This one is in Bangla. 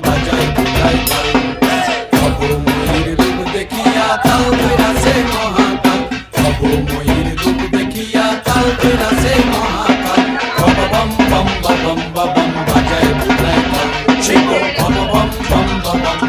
বাজায় কোথায় তাল। ভবময়ীর রূপ দেখিয়া তাল ধইরাছে মহাকাল, ভবময়ীর রূপ দেখিয়া তাল ধইরাছে মহাকাল। বম বম বম বম বম বাজায় কোথায় তাল, শিব বম বম বম বম